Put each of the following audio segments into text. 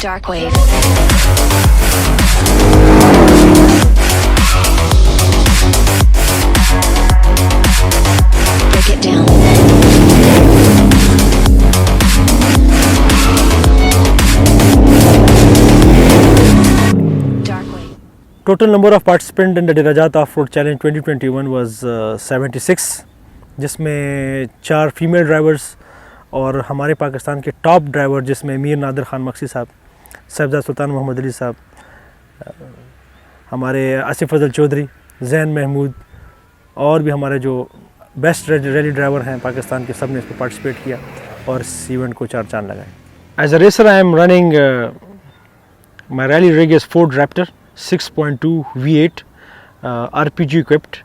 Darkwave. Break it down. Darkwave. Total number of participants in the Dirajat Off-Road Challenge 2021 was 76, जिसमें 4 female drivers और हमारे पाकिस्तान के top driver जिसमें मीर नादिर खान मक्सी साहब, सैफजाद सुल्तान मोहम्मद अली साहब, हमारे आसिफ फजल चौधरी, जैन महमूद और भी हमारे जो बेस्ट रैली ड्राइवर हैं पाकिस्तान के, सब ने इसमें पार्टिसिपेट किया और इस इवेंट को 4 चांद लगाए. As a racer I am running my rally rig is Ford Raptor 6.2 V8 RPG equipped.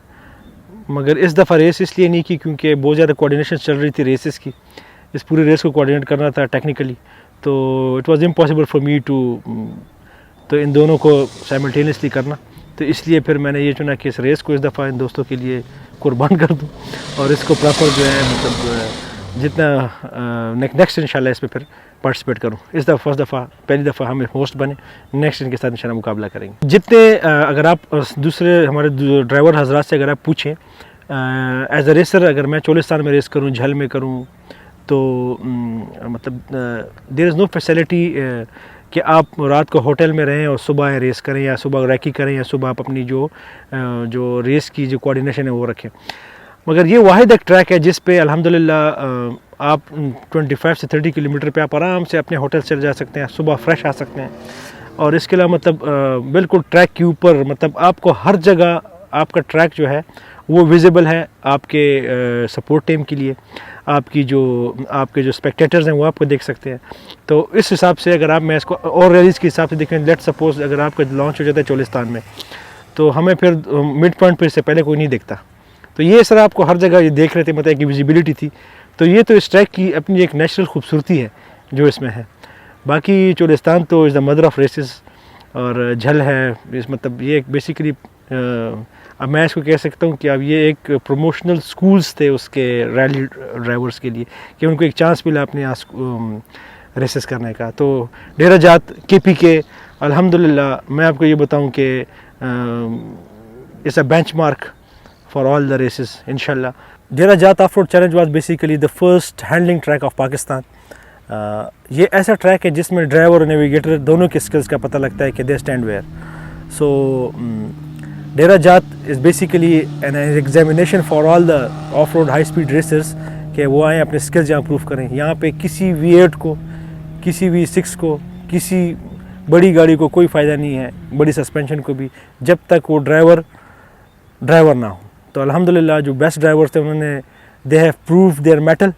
मगर इस दफ़ा रेस इसलिए नहीं की क्योंकि बहुत ज़्यादा कोऑर्डिनेशन चल रही थी रेसेस की. इस पूरी रेस को कोऑर्डिनेट करना था टेक्निकली, तो it was impossible for me to तो इन दोनों को साइमल्टेनियसली करना. तो इसलिए फिर मैंने ये चुना कि इस रेस को इस दफ़ा इन दोस्तों के लिए कुर्बान कर दूं और इसको प्रॉपर जो है मतलब जितना नेक्स्ट इंशाल्लाह इस पर फिर पार्टिसिपेट करूं. इस दफ़ा फर्स्ट दफ़ा पहली दफ़ा हम होस्ट बने, नेक्स्ट इनके साथ इंशाल्लाह मुकाबला करेंगे. जितने अगर आप दूसरे हमारे ड्राइवर हजरात से अगर आप पूछें एज अ रेसर, अगर मैं चोलिस्तान में रेस करूं, झल में करूं, तो मतलब देयर इज़ नो फैसिलिटी कि आप रात को होटल में रहें और सुबह रेस करें या सुबह रैकी करें या सुबह आप अपनी जो रेस की जो कोऑर्डिनेशन है वो रखें. मगर ये वाहिद एक ट्रैक है जिस पे अल्हम्दुलिल्लाह आप 25 से 30 किलोमीटर पे आप आराम से अपने होटल से जा सकते हैं, सुबह फ्रेश आ सकते हैं. और इसके अलावा मतलब बिल्कुल ट्रैक के ऊपर मतलब आपको हर जगह आपका ट्रैक जो है वो विजिबल है आपके सपोर्ट टीम के लिए. आपके जो स्पेक्टेटर्स हैं वो आपको देख सकते हैं. तो इस हिसाब से अगर आप मैं इसको और रैलीज़ के हिसाब से देखें, लेट सपोज अगर आपका लॉन्च हो जाता है चोलिस्तान में, तो हमें फिर मिड पॉइंट पर से पहले कोई नहीं दिखता. तो ये सर आपको हर जगह ये देख रहे थे, मतलब कि विजिबिलिटी थी. तो ये तो इस ट्रैक की अपनी एक नेचुरल खूबसूरती है जो इसमें है. बाकी चोलिस्तान तो is the mother of races और झल है इस मतलब ये एक बेसिकली अब मैं इसको कह सकता हूँ कि अब ये एक प्रमोशनल स्कूल्स थे उसके रैली ड्राइवर्स के लिए कि उनको एक चांस मिला अपने यहाँ रेसेस करने का. तो डेराजात KPK अल्हम्दुलिल्लाह मैं आपको ये बताऊँ कि it's a benchmark for all the races inshallah. Dirajat Off-Road Challenge was basically the first handling track of Pakistan. ये ऐसा ट्रैक है जिसमें ड्राइवर और नेविगेटर दोनों के स्किल्स का पता लगता है कि they stand where. So Dirajat is basically an examination for all the off-road high speed racers कि वो आएँ अपने स्किल्स यहाँ प्रूव करें. यहाँ पे किसी V8 को, किसी V6 को, किसी बड़ी गाड़ी को कोई फ़ायदा नहीं है, बड़ी सस्पेंशन को भी, जब तक वो ड्राइवर ना हो. तो अल्हम्दुलिल्लाह जो बेस्ट ड्राइवर्स थे उन्होंने they have prove there metal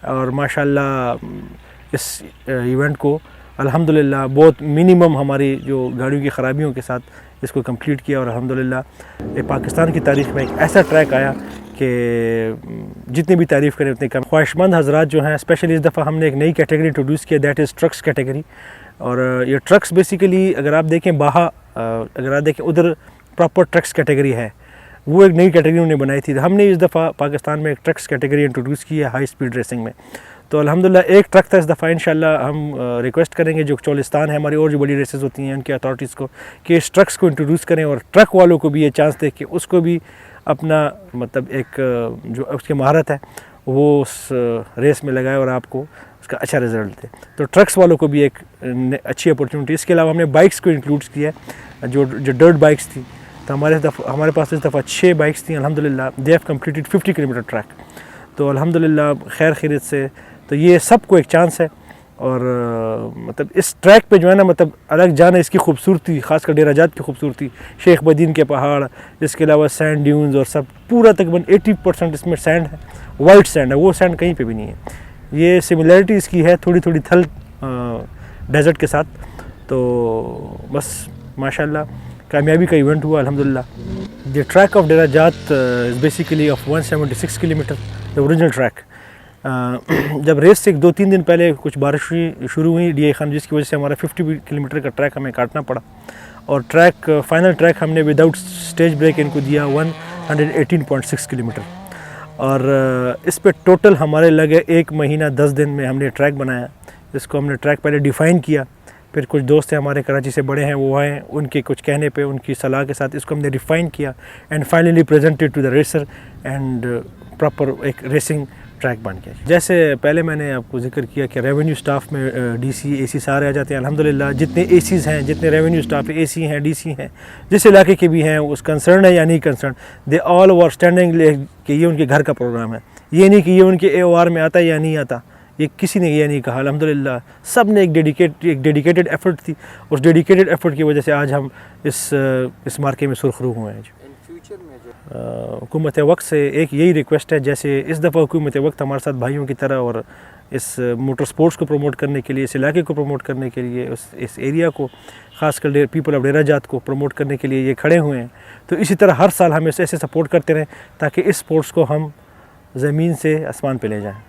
और माशाल्लाह इस इवेंट को अल्हम्दुलिल्लाह बहुत मिनिमम हमारी जो गाड़ियों की ख़राबियों के साथ इसको कंप्लीट किया. और अल्हम्दुलिल्लाह ये पाकिस्तान की तारीख़ में एक ऐसा ट्रैक आया कि जितनी भी तारीफ़ करें उतनी कम. ख्वाहिशमंद हज़रात जो हैं, स्पेशली इस दफ़ा हमने एक नई कैटेगरी इंट्रोड्यूस किया, दैट इज़ ट्रक्स कैटेगरी. और ये ट्रक्स बेसिकली अगर आप देखें अगर आप देखें उधर प्रॉपर ट्रक्स कैटेगरी है, वो एक नई कैटेगरी उन्होंने बनाई थी. हमने इस दफ़ा पाकिस्तान में एक ट्रक्स कैटेगरी इंट्रोड्यूस की है हाई स्पीड रेसिंग में. तो अल्हम्दुलिल्लाह एक ट्रक था इस दफ़ा. इंशाल्लाह हम रिक्वेस्ट करेंगे जो चोलिस्तान है हमारी और जो बड़ी रेसेस होती हैं उनकी अथॉरिटीज़ को कि इस ट्रक्स को इंट्रोड्यूस करें और ट्रक वालों को भी ये चांस दे कि उसको भी अपना मतलब एक जो उसकी महारत है वो उस रेस में लगाए और आपको उसका अच्छा रिज़ल्ट दे. तो ट्रक्स वालों को भी एक अच्छी अपॉर्चुनिटी. इसके अलावा हमने बाइक्स को इंक्लूड किया है, जो डर्ट बाइक्स थी. तो हमारे पास इस दफ़ा 6 बाइक्स थी अल्हम्दुलिल्लाह. They have completed 50 kilometre track. तो अल्हम्दुलिल्लाह खैर खैरियत से. तो ये सबको एक चांस है और मतलब इस ट्रैक पे जो है ना मतलब अलग जाना इसकी खूबसूरती, ख़ासकर डेराजात की खूबसूरती, शेख बदीन के पहाड़, इसके अलावा सैंड ड्यून्स और सब पूरा तकरीबन 80% इसमें सैंड है, वाइट सैंड है. वो सैंड कहीं पे भी नहीं है. ये सिमिलरिटी इसकी है थोड़ी थोड़ी थल डेजर्ट के साथ. तो बस माशाल्लाह कामयाबी का इवेंट हुआ अल्हम्दुलिल्लाह. The track of Derajat is basically of 176 kilometre the original track. जब रेस से 2-3 दिन पहले कुछ बारिश शुरू हुई DI खान, जिसकी वजह से हमारा 50 किलोमीटर का ट्रैक हमें काटना पड़ा. और फाइनल ट्रैक हमने विदाउट स्टेज ब्रेक इनको दिया 118.6 किलोमीटर. और इस पे टोटल हमारे लगे 1 महीना 10 दिन में हमने ट्रैक बनाया. इसको हमने ट्रैक पहले डिफ़ाइन किया پھر کچھ دوست ہیں ہمارے کراچی سے بڑے ہیں وہ آئے، ان کے کچھ کہنے پہ، ان کی صلاح کے ساتھ اس کو ہم نے ریفائن کیا and finally presented to the racer and proper ایک ریسنگ ٹریک بن گیا۔ جیسے پہلے میں نے آپ کو ذکر کیا کہ ریونیو سٹاف میں ڈی سی اے سی سارے آ جاتے ہیں الحمدللہ، جتنے اے سیز ہیں، جتنے ریونیو سٹاف اے سی ہیں، ڈی سی ہیں، جس علاقے کے بھی ہیں، اس کنسرن ہے یا نہیں کنسرن، دے آل ور اسٹینڈنگ کہ یہ ان کے گھر کا پروگرام ہے، یہ نہیں کہ یہ ان کے اے او آر میں آتا ہے یا نہیں آتا، یہ کسی نے یہ نہیں کہا الحمدللہ، سب نے ایک ڈیڈیکیٹڈ ایفرٹ تھی، اس ڈیڈیکیٹڈ ایفرٹ کی وجہ سے آج ہم اس مارکے میں سرخرو ہوئے ہیں۔ حکومت وقت سے ایک یہی ریکویسٹ ہے، جیسے اس دفعہ حکومت وقت ہمارے ساتھ بھائیوں کی طرح اور اس موٹر سپورٹس کو پروموٹ کرنے کے لیے، اس علاقے کو پروموٹ کرنے کے لیے، اس ایریا کو خاص کر پیپل آف ڈیرہ جات کو پروموٹ کرنے کے لیے یہ کھڑے ہوئے ہیں، تو اسی طرح ہر سال ہم ایسے سپورٹ کرتے رہیں تاکہ اس سپورٹس کو ہم زمین سے آسمان پہ لے جائیں۔